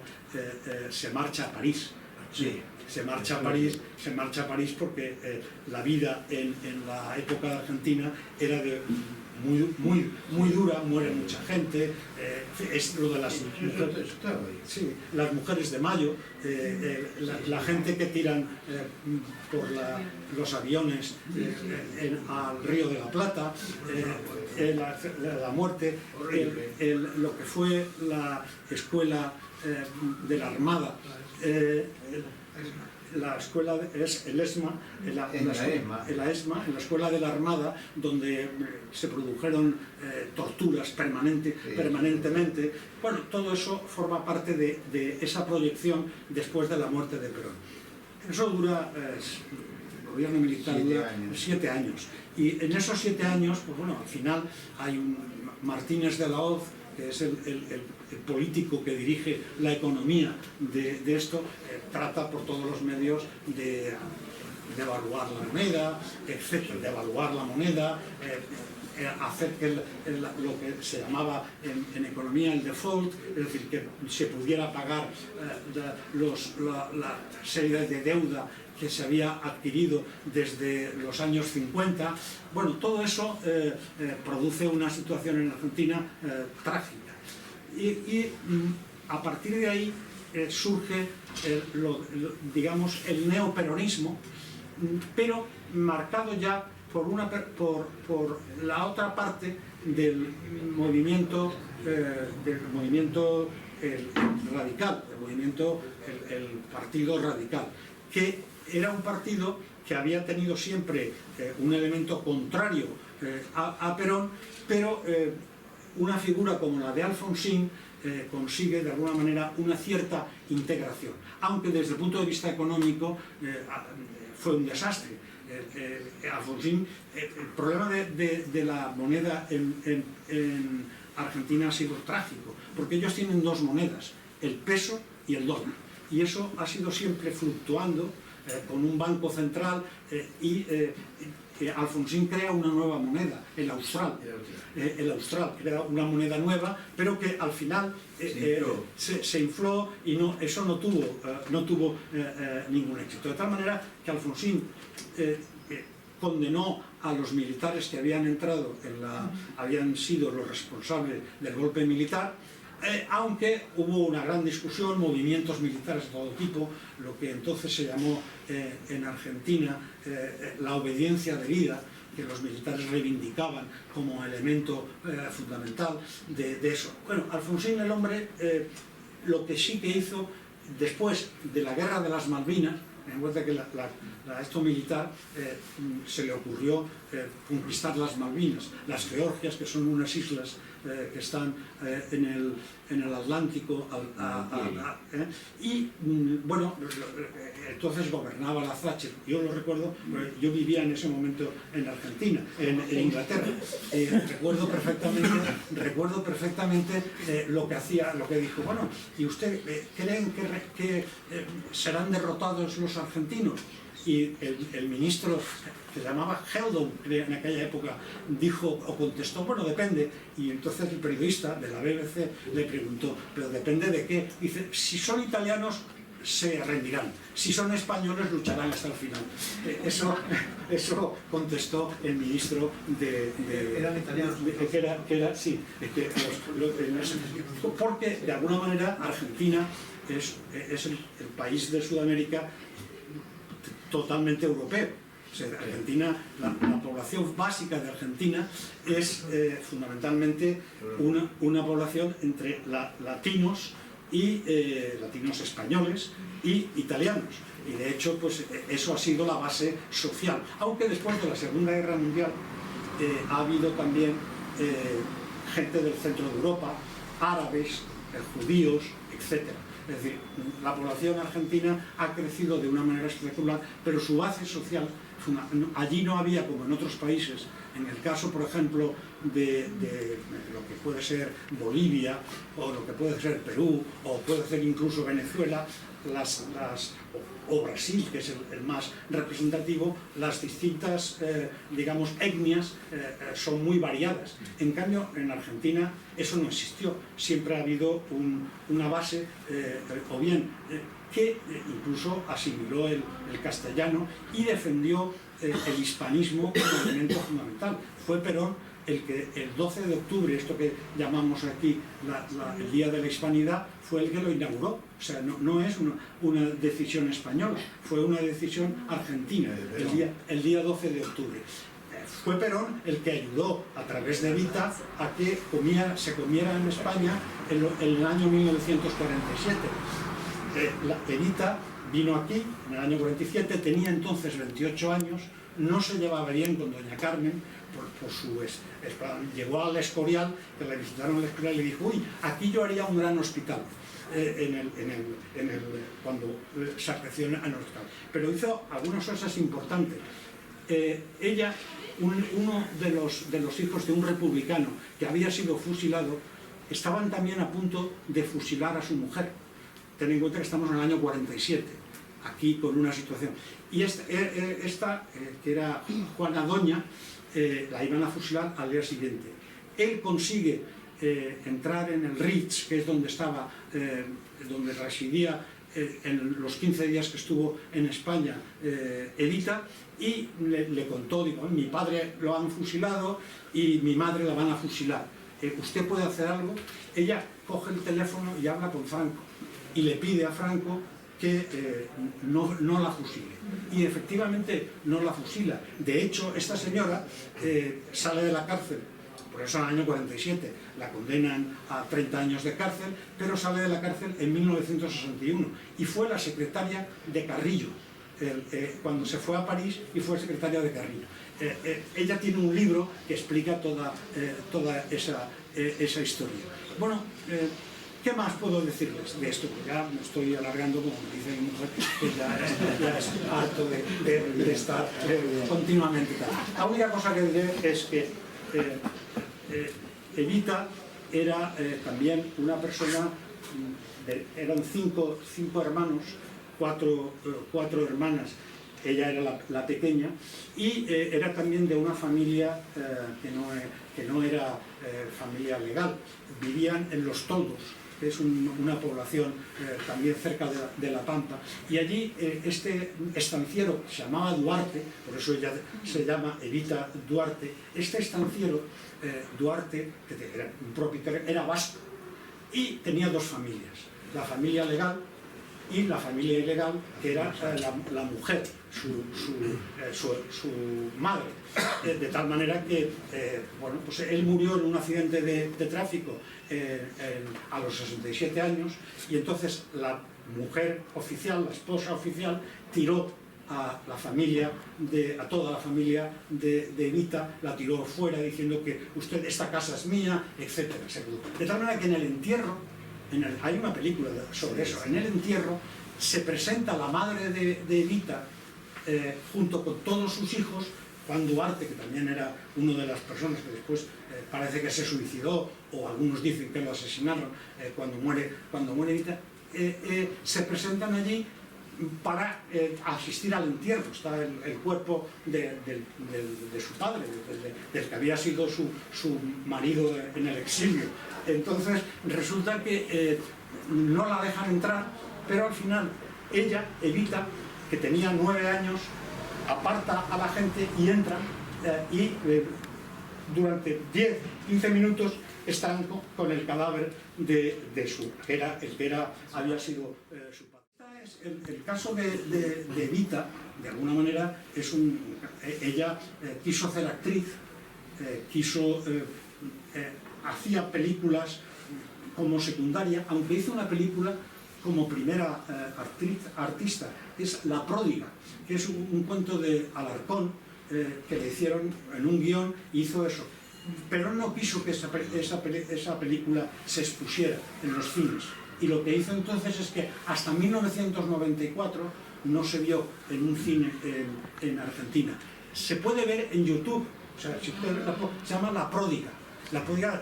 se marcha a París. Sí, se marcha a París porque la vida en la época de Argentina era muy dura, muere mucha gente, es lo de las mujeres, sí, las mujeres de Mayo, la gente que tiran por los aviones al Río de la Plata, la muerte, lo que fue la escuela de la Armada, la escuela es el ESMA, en la escuela de la Armada, donde se produjeron torturas permanentemente. Bueno, todo eso forma parte de esa proyección después de la muerte de Perón. Eso dura, el gobierno militar dura 7 años. Y en esos 7 años, pues bueno, al final hay un Martínez de la Hoz, que es el político que dirige la economía de esto, trata por todos los medios de devaluar la moneda, etcétera, devaluar la moneda, hacer que lo que se llamaba en economía el default, es decir, que se pudiera pagar la serie de deuda que se había adquirido desde los años 50. Bueno, todo eso produce una situación en Argentina trágica. Y a partir de ahí surge, digamos, el neoperonismo, pero marcado ya por la otra parte del movimiento radical, el partido radical, que era un partido que había tenido siempre un elemento contrario a Perón, pero una figura como la de Alfonsín consigue de alguna manera una cierta integración, aunque desde el punto de vista económico fue un desastre. Alfonsín, el problema de la moneda en Argentina ha sido trágico, porque ellos tienen dos monedas, el peso y el dólar, y eso ha sido siempre fluctuando con un banco central y Alfonsín crea una nueva moneda, el austral. El austral crea una moneda nueva, pero que al final se infló y eso no tuvo ningún éxito. De tal manera que Alfonsín condenó a los militares que habían entrado habían sido los responsables del golpe militar, aunque hubo una gran discusión, movimientos militares de todo tipo, lo que entonces se llamó en Argentina la obediencia debida, que los militares reivindicaban como elemento fundamental de eso. Bueno, Alfonsín, el hombre, lo que sí que hizo después de la guerra de las Malvinas, en cuenta que esto militar se le ocurrió conquistar las Malvinas, las Georgias, que son unas islas que están en el Atlántico, y bueno, entonces gobernaba la Thatcher. Yo lo recuerdo, yo vivía en ese momento en Argentina, en Inglaterra. Recuerdo perfectamente lo que hacía, lo que dijo. Bueno, ¿y usted creen que serán derrotados los argentinos? Y el ministro, que se llamaba Heldon en aquella época, dijo o contestó, bueno, depende. Y entonces el periodista de la BBC le preguntó, ¿pero depende de qué? Dice, si son italianos se rendirán, si son españoles lucharán hasta el final. Eso contestó el ministro ¿Eran italianos? Sí, porque de alguna manera Argentina es el país de Sudamérica totalmente europeo. O sea, Argentina, la población básica de Argentina es fundamentalmente una población entre latinos y latinos españoles y italianos. Y de hecho, pues eso ha sido la base social. Aunque después de la Segunda Guerra Mundial ha habido también gente del centro de Europa, árabes, judíos, etc. Es decir, la población argentina ha crecido de una manera espectacular, pero su base social, allí no había, como en otros países, en el caso, por ejemplo, de lo que puede ser Bolivia, o lo que puede ser Perú, o puede ser incluso Venezuela, o Brasil, que es el más representativo, las distintas, digamos, etnias son muy variadas. En cambio, en Argentina eso no existió. Siempre ha habido una base, o bien que incluso asimiló el castellano y defendió el hispanismo como elemento fundamental. Fue Perón el que el 12 de octubre, esto que llamamos aquí el Día de la Hispanidad, fue el que lo inauguró. O sea, no es una decisión española, fue una decisión argentina, el día 12 de octubre. Fue Perón el que ayudó a través de Evita a que se comiera en España en el año 1947. Evita vino aquí en el año 47, tenía entonces 28 años, no se llevaba bien con doña Carmen, llegó al Escorial, que la visitaron al Escorial y le dijo, uy, aquí yo haría un gran hospital, cuando se apreció en el hospital. Pero hizo algunas cosas importantes. Ella, uno de los hijos de un republicano que había sido fusilado, estaban también a punto de fusilar a su mujer. Ten en cuenta que estamos en el año 47, aquí con una situación. Y esta que era Juana Doña, la iban a fusilar al día siguiente. Él consigue entrar en el Ritz, que es donde donde residía en los 15 días que estuvo en España Evita, y le contó, digo, mi padre lo han fusilado y mi madre la van a fusilar. ¿Usted puede hacer algo? Ella coge el teléfono y habla con Franco y le pide a Franco que no la fusile. Y efectivamente no la fusila. De hecho, esta señora sale de la cárcel, por eso en el año 47 la condenan a 30 años de cárcel, pero sale de la cárcel en 1961 y fue la secretaria de Carrillo, cuando se fue a París y fue secretaria de Carrillo. Ella tiene un libro que explica toda esa historia. Bueno, ¿Qué más puedo decirles de esto? Porque ya me estoy alargando, como me dice mi mujer, que ya es harto de estar continuamente tal. La única cosa que diré es que Evita era también una persona, eran cinco hermanos, cuatro hermanas, ella era la pequeña, y era también de una familia que no era familia legal, vivían en Los Toldos, que es una población también cerca de La Pampa, y allí este estanciero se llamaba Duarte, por eso ella se llama Evita Duarte. Este estanciero Duarte, que era un propietario, era vasco y tenía dos familias, la familia legal y la familia ilegal, que era la mujer, su madre, de tal manera que bueno, pues él murió en un accidente de tráfico a los 67 años, y entonces la mujer oficial, la esposa oficial, tiró a toda la familia de Evita, la tiró fuera diciendo que esta casa es mía, etcétera, etcétera. De tal manera que en el entierro, hay una película sobre eso, en el entierro se presenta la madre de Evita junto con todos sus hijos. Juan Duarte, que también era una de las personas que después parece que se suicidó, o algunos dicen que lo asesinaron cuando muere Evita, se presentan allí para asistir al entierro. Está el cuerpo de su padre, del que había sido su marido en el exilio. Entonces resulta que no la dejan entrar, pero al final ella, Evita, que tenía 9 años, aparta a la gente y entra, y durante 10-15 minutos están con el cadáver de el que había sido su padre. El caso de Evita, de alguna manera, ella quiso ser actriz, hacía películas como secundaria, aunque hizo una película como primera artista, que es La pródiga, que es un cuento de Alarcón, que le hicieron en un guión, y hizo eso. Pero no quiso que esa película se expusiera en los cines. Y lo que hizo entonces es que hasta 1994 no se vio en un cine en Argentina. Se puede ver en YouTube, o sea, se llama La pródiga. La pródiga,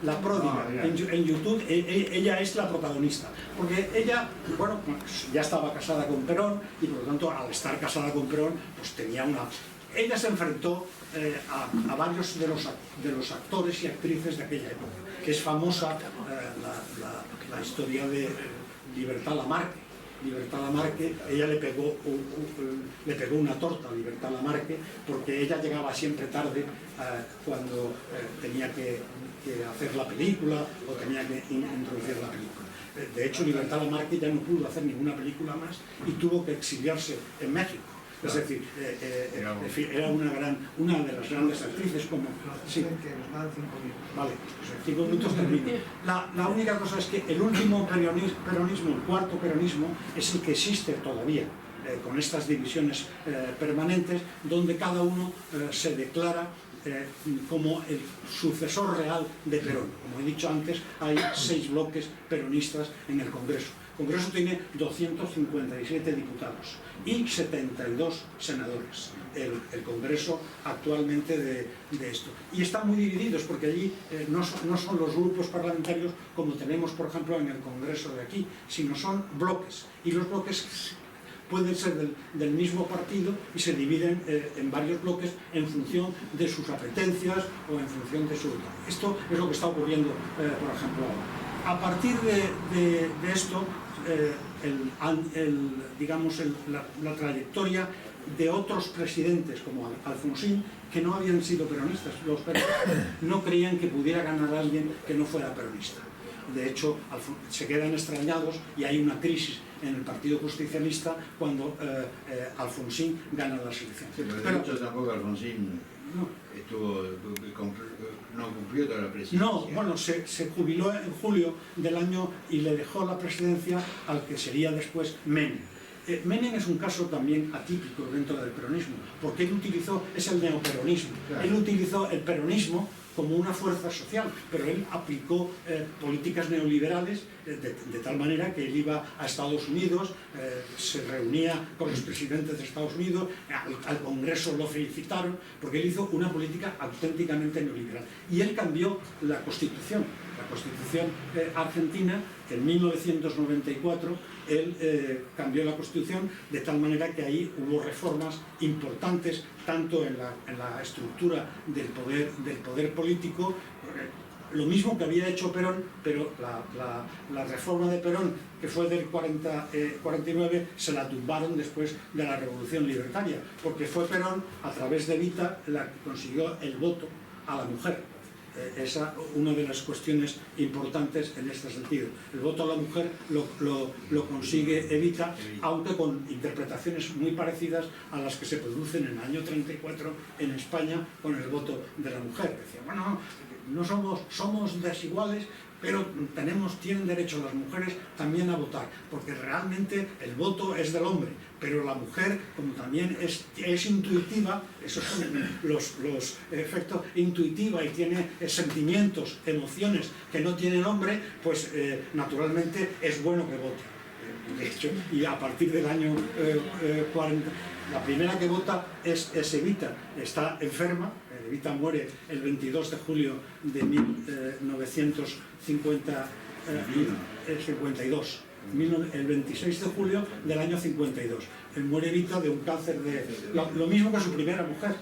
la pródiga, en YouTube, ella es la protagonista, porque ella, bueno, ya estaba casada con Perón, y por lo tanto, al estar casada con Perón, pues tenía ella se enfrentó a varios de los actores y actrices de aquella época, que es famosa la historia de Libertad Lamarque. Libertad Lamarque, ella le pegó una torta a Libertad Lamarque, porque ella llegaba siempre tarde cuando tenía que hacer la película o tenía que introducir la película. De hecho, Libertad Lamarque ya no pudo hacer ninguna película más y tuvo que exiliarse en México. Es decir, era una de las grandes actrices como... Sí. Vale, pues en 5 minutos termino. La única cosa es que el último peronismo, el cuarto peronismo, es el que existe todavía, con estas divisiones permanentes, donde cada uno se declara como el sucesor real de Perón. Como he dicho antes, hay 6 bloques peronistas en el Congreso. El Congreso tiene 257 diputados y 72 senadores, el Congreso actualmente de esto. Y están muy divididos, porque allí no son los grupos parlamentarios como tenemos, por ejemplo, en el Congreso de aquí, sino son bloques. Y los bloques pueden ser del mismo partido y se dividen en varios bloques en función de sus apetencias o en función de su... Esto es lo que está ocurriendo, por ejemplo, ahora. A partir de esto, la trayectoria de otros presidentes como Alfonsín, que no habían sido peronistas. Los peronistas no creían que pudiera ganar a alguien que no fuera peronista. De hecho, se quedan extrañados y hay una crisis en el Partido Justicialista cuando Alfonsín gana las elecciones. Sí, pero de hecho tampoco Alfonsín no cumplió toda la presidencia. No, bueno, se jubiló en julio del año y le dejó la presidencia al que sería después Menem. Menem es un caso también atípico dentro del peronismo, porque él utilizó, es el neoperonismo, claro. Él utilizó el peronismo como una fuerza social, pero él aplicó políticas neoliberales de tal manera que él iba a Estados Unidos, se reunía con los presidentes de Estados Unidos, al Congreso lo felicitaron, porque él hizo una política auténticamente neoliberal. Y él cambió la Constitución argentina, que en 1994 él cambió la Constitución de tal manera que ahí hubo reformas importantes, tanto en la estructura del poder político, lo mismo que había hecho Perón, pero la reforma de Perón, que fue del 49, se la tumbaron después de la Revolución Libertaria, porque fue Perón, a través de Evita, la que consiguió el voto a la mujer. Esa una de las cuestiones importantes en este sentido. El voto a la mujer lo consigue Evita, aunque con interpretaciones muy parecidas a las que se producen en el año 34 en España con el voto de la mujer. Decía, bueno, no somos desiguales, pero tienen derecho las mujeres también a votar, porque realmente el voto es del hombre, pero la mujer, como también es intuitiva, esos son los efectos intuitiva y tiene sentimientos, emociones que no tiene el hombre, pues naturalmente es bueno que vote. De hecho, y a partir del año 40, la primera que vota es Evita, está enferma. Evita muere el 22 de julio de 1952, el 26 de julio del año 52. Muere Evita de un cáncer lo mismo que su primera mujer,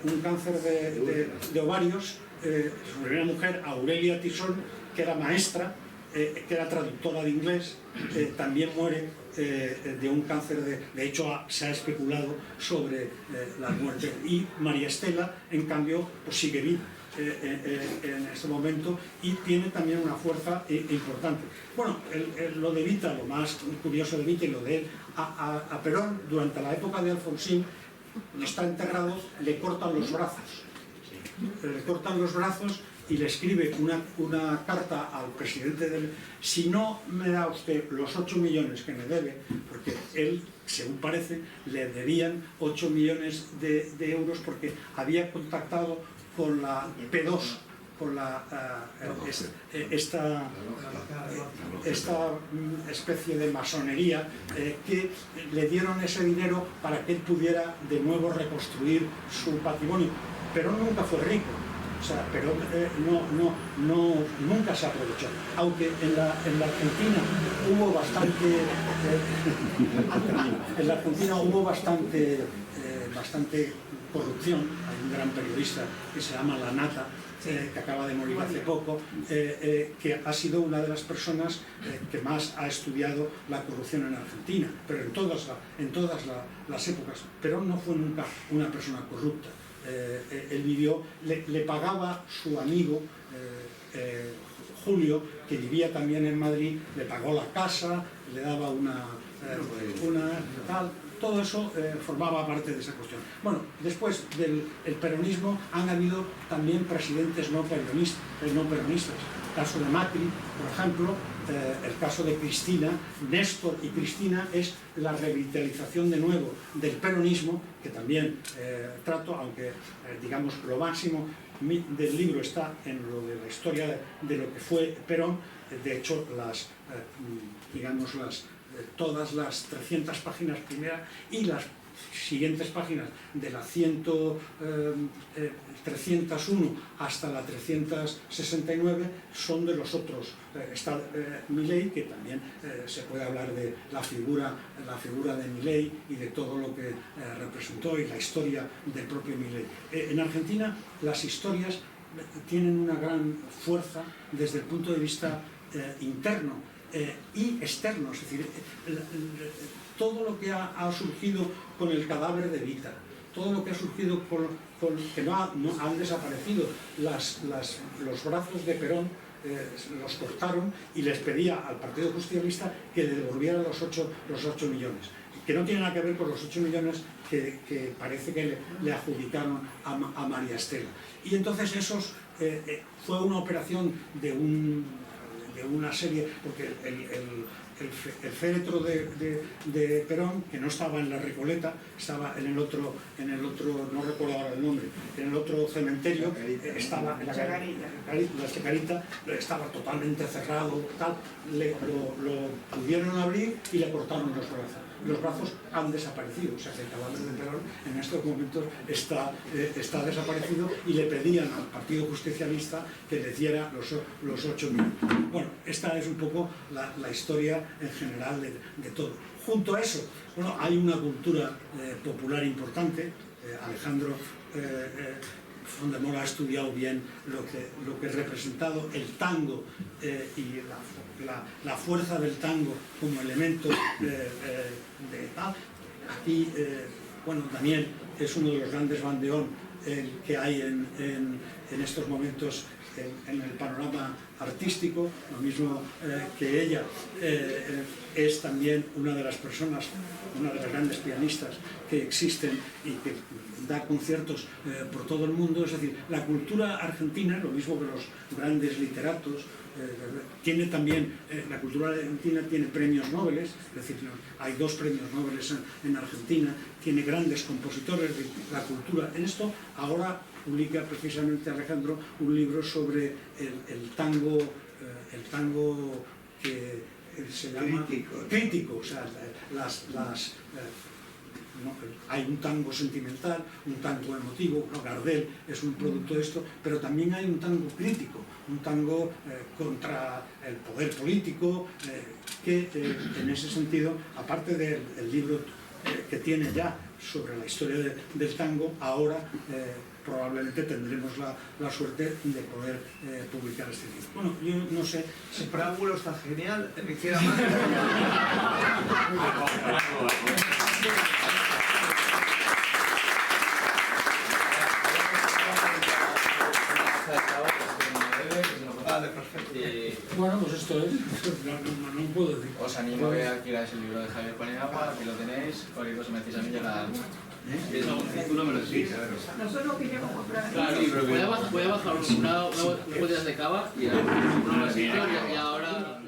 un cáncer de ovarios. Su primera mujer, Aurelia Tizón, que era maestra, que era traductora de inglés, también muere de un cáncer de hecho se ha especulado sobre la muerte, y María Estela en cambio pues sigue viva en este momento y tiene también una fuerza importante. Bueno, lo de Evita, lo más curioso de Evita y lo de él, a Perón durante la época de Alfonsín está enterrado, le cortan los brazos y le escribe una carta al presidente si no me da usted los 8 millones que me debe, porque él, según parece, le debían 8 millones de euros porque había contactado con la P2, con esta especie de masonería, que le dieron ese dinero para que él pudiera de nuevo reconstruir su patrimonio. Pero nunca fue rico. O sea, pero nunca se aprovechó. Aunque en la Argentina hubo bastante corrupción. Hay un gran periodista que se llama La Nata, que acaba de morir hace poco, que ha sido una de las personas que más ha estudiado la corrupción en Argentina, pero en todas las épocas. Perón no fue nunca una persona corrupta. Él vivió, le pagaba su amigo Julio, que vivía también en Madrid, le pagó la casa, le daba una tal. Todo eso formaba parte de esa cuestión. Bueno, después del peronismo han habido también presidentes no peronistas. El caso de Macri, por ejemplo, el caso de Cristina, Néstor y Cristina, es la revitalización de nuevo del peronismo, que también trato, aunque digamos lo máximo del libro está en lo de la historia de lo que fue Perón. De hecho, todas las 300 páginas primeras y las siguientes páginas de la 301 hasta la 369 son de los otros. Está Milei, que también se puede hablar de la figura de Milei y de todo lo que representó y la historia del propio Milei. En Argentina las historias tienen una gran fuerza desde el punto de vista interno y externo, es decir, todo lo que ha surgido con el cadáver de Evita, todo lo que ha surgido que no han desaparecido, los brazos de Perón los cortaron y les pedía al Partido Justicialista que le devolviera los 8 millones, que no tiene nada que ver con los 8 millones que parece que le adjudicaron a María Estela. Y entonces fue una operación de de una serie, porque el féretro de Perón, que no estaba en la Recoleta, estaba en el otro, no recuerdo ahora el nombre, en el otro cementerio, estaba en la Chacarita, estaba totalmente cerrado, tal, lo pudieron abrir y le cortaron los brazos. Los brazos han desaparecido, o sea que el cadáver de Perón en estos momentos está desaparecido, y le pedían al Partido Justicialista que le diera los 8 minutos. Bueno, esta es un poco la historia en general de todo. Junto a eso, bueno, hay una cultura popular importante. Alejandro Fondemora ha estudiado bien lo que ha representado el tango y la fuerza del tango como elemento de tal. Aquí, bueno, Daniel es uno de los grandes bandeón que hay en estos momentos en el panorama artístico, lo mismo que ella. Es también una de las personas, una de las grandes pianistas que existen y que da conciertos por todo el mundo. Es decir, la cultura argentina, lo mismo que los grandes literatos, tiene también, la cultura argentina tiene premios Nobel, es decir, hay 2 premios Nobel en Argentina, tiene grandes compositores de la cultura. En esto ahora publica precisamente Alejandro un libro sobre el tango que se llama crítico, o sea, hay un tango sentimental, un tango emotivo. Gardel es un producto de esto, pero también hay un tango crítico, un tango contra el poder político, que en ese sentido, aparte del libro que tiene ya sobre la historia del tango, ahora probablemente tendremos la suerte de poder publicar este libro. Bueno, yo no sé... El preámbulo está genial, me queda más. Vale, perfecto. Bueno, pues esto es, no puedo decir. Os animo a que adquiráis el libro de Javier Paniagua, aquí lo tenéis, cualquier cosa me decís a mí, yo la... Tú no me lo decís. Nosotros queríamos comprar. Claro, voy a bajar unas botellas de cava y ahora